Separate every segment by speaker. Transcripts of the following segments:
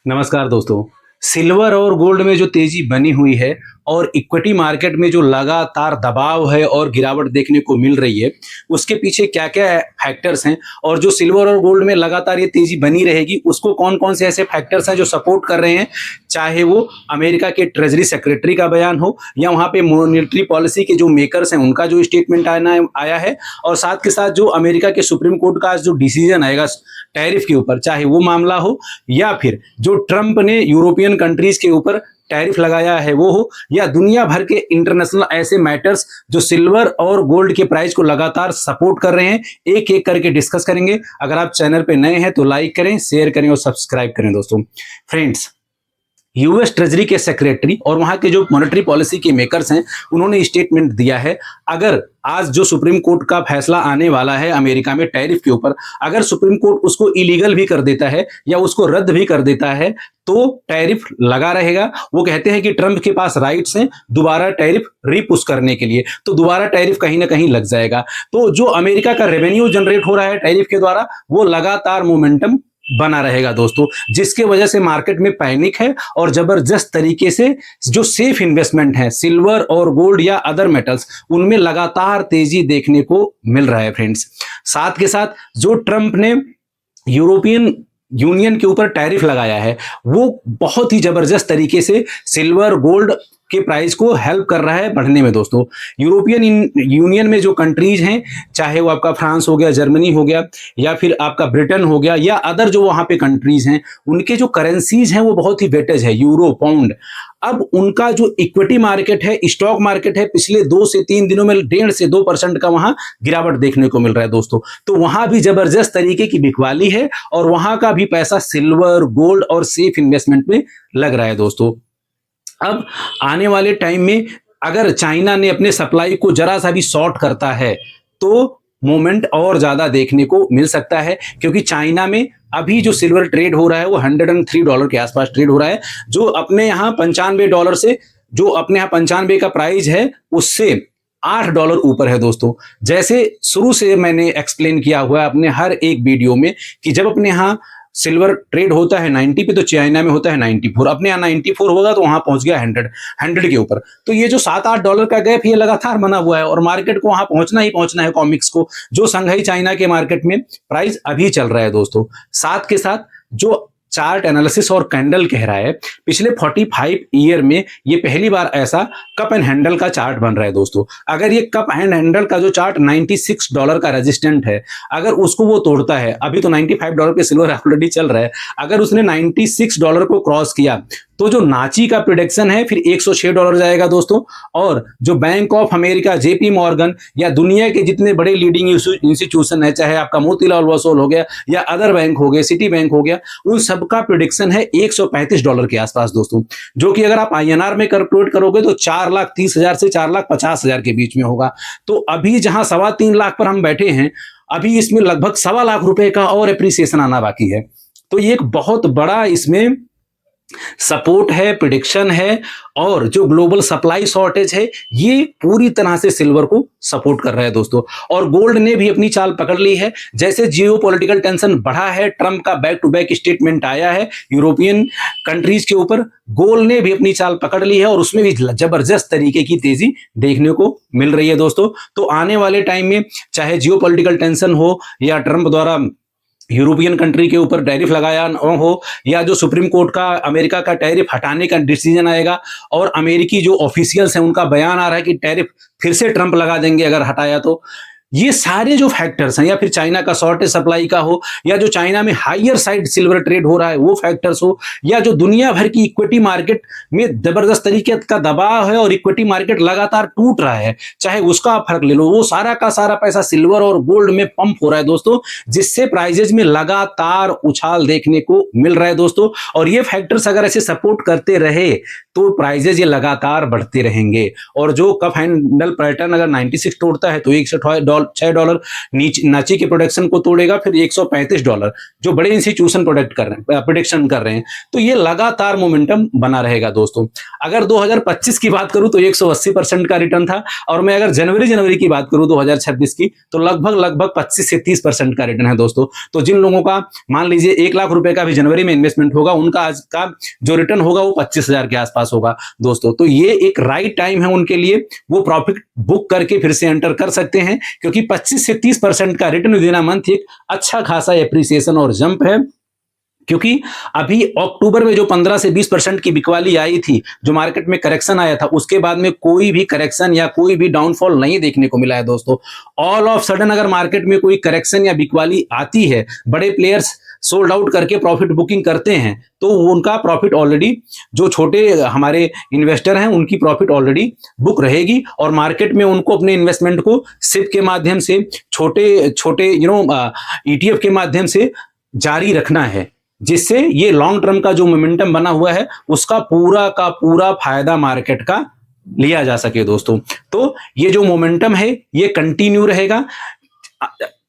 Speaker 1: नमस्कार दोस्तों। सिल्वर और गोल्ड में जो तेजी बनी हुई है और इक्विटी मार्केट में जो लगातार दबाव है और गिरावट देखने को मिल रही है, उसके पीछे क्या-क्या फैक्टर्स हैं और जो सिल्वर और गोल्ड में लगातार ये तेजी बनी रहेगी, उसको कौन-कौन से ऐसे फैक्टर्स हैं जो सपोर्ट कर रहे हैं। चाहे वो अमेरिका के ट्रेजरी सेक्रेटरी का बयान हो या वहाँ पे मॉनेटरी पॉलिसी के जो मेकर्स हैं, उनका जो स्टेटमेंट आया है और साथ के साथ जो अमेरिका के सुप्रीम कोर्ट का आज जो डिसीजन आएगा टैरिफ के ऊपर, चाहे वो मामला हो या फिर जो ट्रंप ने यूरोपियन कंट्रीज के ऊपर टैरिफ लगाया है वो हो, या दुनिया भर के इंटरनेशनल ऐसे मैटर्स जो सिल्वर और गोल्ड के प्राइस को लगातार सपोर्ट कर रहे हैं, एक एक करके डिस्कस करेंगे। अगर आप चैनल पे नए हैं तो लाइक करें, शेयर करें और सब्सक्राइब करें। दोस्तों फ्रेंड्स, यूएस ट्रेजरी के सेक्रेटरी और वहां के जो मॉनेटरी पॉलिसी के मेकर्स हैं, उन्होंने स्टेटमेंट दिया है, अगर आज जो सुप्रीम कोर्ट का फैसला आने वाला है अमेरिका में टैरिफ के ऊपर, अगर सुप्रीम कोर्ट उसको इलीगल भी कर देता है या उसको रद्द भी कर देता है तो टैरिफ लगा रहेगा। वो कहते हैं कि ट्रंप के पास राइट्स हैं दोबारा टैरिफ रीपुश करने के लिए, तो दोबारा टैरिफ कहीं ना कहीं लग जाएगा। तो जो अमेरिका का रेवेन्यू जनरेट हो रहा है टैरिफ के द्वारा, वो लगातार मोमेंटम बना रहेगा दोस्तों, जिसके वजह से मार्केट में पैनिक है और जबरदस्त तरीके से जो सेफ इन्वेस्टमेंट है सिल्वर और गोल्ड या अदर मेटल्स, उनमें लगातार तेजी देखने को मिल रहा है फ्रेंड्स। साथ के साथ जो ट्रंप ने यूरोपियन यूनियन के ऊपर टैरिफ लगाया है, वो बहुत ही जबरदस्त तरीके से सिल्वर गोल्ड के प्राइस को हेल्प कर रहा है बढ़ने में। दोस्तों, यूरोपियन यूनियन में जो कंट्रीज हैं, चाहे वो आपका फ्रांस हो गया, जर्मनी हो गया, या फिर आपका ब्रिटेन हो गया, या अदर जो वहां पे कंट्रीज हैं, उनके जो करेंसीज हैं वो बहुत ही वेटेज है, यूरो, पाउंड। अब उनका जो इक्विटी मार्केट है, स्टॉक मार्केट है, पिछले 2 से 3 दिनों में 1.5 से 2% का वहां गिरावट देखने को मिल रहा है दोस्तों। तो वहां भी जबरदस्त तरीके की बिकवाली है और वहां का भी पैसा सिल्वर, गोल्ड और सेफ इन्वेस्टमेंट में लग रहा है दोस्तों। अब आने वाले टाइम में अगर चाइना ने अपने सप्लाई को जरा सा भी शॉर्ट करता है तो मोमेंट और ज्यादा देखने को मिल सकता है, क्योंकि चाइना में अभी जो सिल्वर ट्रेड हो रहा है वो $103 के आसपास ट्रेड हो रहा है, जो अपने यहाँ $95 से, जो अपने यहाँ 95 का प्राइस है उससे $8 ऊपर है दोस्तों। जैसे शुरू से मैंने एक्सप्लेन किया हुआ है अपने हर एक वीडियो में कि जब अपने यहाँ सिल्वर ट्रेड होता है 90 पे तो चाइना में होता है 94, अपने यहाँ 94 होगा तो वहां पहुंच गया 100 के ऊपर। तो ये जो $7-8 का गैप ये लगातार बना हुआ है और मार्केट को वहां पहुंचना ही पहुंचना है, कॉमिक्स को, जो संघाई चाइना के मार्केट में प्राइस अभी चल रहा है दोस्तों। साथ के साथ जो चार्ट एनालिसिस और कैंडल कह रहा है, पिछले 45 ईयर में ये पहली बार ऐसा कप एंड हैंडल का चार्ट बन रहा है दोस्तों। अगर ये कप एंड हैंडल का जो चार्ट $96 का रेजिस्टेंट है, अगर उसको वो तोड़ता है, अभी तो $95 पे सिल्वर ऑलरेडी चल रहा है, अगर उसने $96 को क्रॉस किया तो जो नाची का प्रिडिक्शन है फिर $106 जाएगा दोस्तों। और जो bank of America, JP Morgan या दुनिया के जितने बड़े लीडिंग इंस्टीट्यूशन है, चाहे आपका मोतीलाल ओसवाल हो गया या अदर बैंक हो गए, सिटी बैंक हो गया, उन सबका प्रिडिक्शन है $135 के आसपास दोस्तों, जो कि अगर आप INR में कैलकुलेट करोगे तो 4,30,000 से 4,50,000 के बीच में होगा। तो अभी जहां 3.25 लाख पर हम बैठे हैं, अभी इसमें लगभग 1.25 लाख रुपए का और एप्रिसिएशन आना बाकी है। तो ये एक बहुत बड़ा इसमें सपोर्ट है, प्रिडिक्शन है, और जो ग्लोबल सप्लाई शॉर्टेज है ये पूरी तरह से सिल्वर को सपोर्ट कर रहा है दोस्तों। और गोल्ड ने भी अपनी चाल पकड़ ली है। जैसे जियोपॉलिटिकल टेंशन बढ़ा है, ट्रंप का बैक टू बैक स्टेटमेंट आया है यूरोपियन कंट्रीज के ऊपर, गोल्ड ने भी अपनी चाल पकड़ ली है और उसमें भी जबरदस्त तरीके की तेजी देखने को मिल रही है दोस्तों। तो आने वाले टाइम में चाहे जियोपॉलिटिकल टेंशन हो या ट्रंप द्वारा यूरोपियन कंट्री के ऊपर टैरिफ लगाया हो, या जो सुप्रीम कोर्ट का अमेरिका का टैरिफ हटाने का डिसीजन आएगा और अमेरिकी जो ऑफिशियल्स हैं उनका बयान आ रहा है कि टैरिफ फिर से ट्रंप लगा देंगे अगर हटाया तो, ये सारे जो फैक्टर्स हैं, या फिर चाइना का शॉर्टेज सप्लाई का हो, या जो चाइना में हायर साइड सिल्वर ट्रेड हो रहा है वो फैक्टर्स हो, या जो दुनिया भर की इक्विटी मार्केट में जबरदस्त तरीके का दबाव है और इक्विटी मार्केट लगातार टूट रहा है, चाहे उसका आप फर्क ले लो, वो सारा का सारा पैसा सिल्वर और गोल्ड में पंप हो रहा है दोस्तों, जिससे प्राइजेज में लगातार उछाल देखने को मिल रहा है दोस्तों। और ये फैक्टर्स अगर ऐसे सपोर्ट करते रहे तो प्राइजेज ये लगातार बढ़ते रहेंगे। और जो कप हैंडल पैटर्न अगर 96 तोड़ता है तो $106 नीचे के प्रोडक्शन को तोड़ेगा, फिर $135 जो बड़े इंस्टीट्यूशन प्रोडिक्शन कर रहे हैं। तो ये लगातार मोमेंटम बना रहेगा दोस्तों। अगर 2025 की बात करूं तो 180% का रिटर्न था, और मैं अगर जनवरी की बात करूं 2026 की तो लगभग 25 से 30% का रिटर्न है दोस्तों। तो जिन लोगों का मान लीजिए 1 लाख रुपए का भी जनवरी में इन्वेस्टमेंट होगा, उनका आज का जो रिटर्न होगा वो 25,000 के आसपास होगा दोस्तों। तो ये एक राइट टाइम है उनके लिए, वो प्रॉफिट बुक करके फिर से एंटर कर सकते हैं, क्योंकि 25 से 30% का return with in a month एक अच्छा खासा एप्रिसिएशन और जंप है। क्योंकि अभी अक्टूबर में जो 15 से 20% की बिकवाली आई थी, जो मार्केट में करेक्शन आया था, उसके बाद में कोई भी करेक्शन या कोई भी डाउनफॉल नहीं देखने को मिला है दोस्तों। ऑल ऑफ सडन अगर मार्केट में कोई करेक्शन या बिकवाली आती है, बड़े प्लेयर्स सोल्ड आउट करके प्रॉफिट बुकिंग करते हैं, तो उनका प्रॉफिट ऑलरेडी, जो छोटे हमारे इन्वेस्टर हैं उनकी प्रॉफिट ऑलरेडी बुक रहेगी, और मार्केट में उनको अपने इन्वेस्टमेंट को सिप के माध्यम से, छोटे छोटे ETF के माध्यम से जारी रखना है, जिससे ये लॉन्ग टर्म का जो मोमेंटम बना हुआ है उसका पूरा का पूरा फायदा मार्केट का लिया जा सके दोस्तों। तो ये जो मोमेंटम है ये कंटिन्यू रहेगा।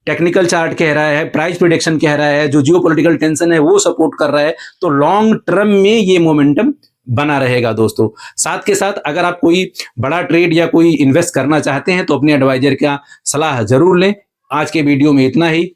Speaker 1: टेक्निकल चार्ट कह रहा है, प्राइस प्रेडिक्शन कह रहा है, जो जियोपॉलिटिकल टेंशन है वो सपोर्ट कर रहा है, तो लॉन्ग टर्म में ये मोमेंटम बना रहेगा दोस्तों। साथ के साथ अगर आप कोई बड़ा ट्रेड या कोई इन्वेस्ट करना चाहते हैं तो अपने एडवाइजर का सलाह जरूर लें। आज के वीडियो में इतना ही।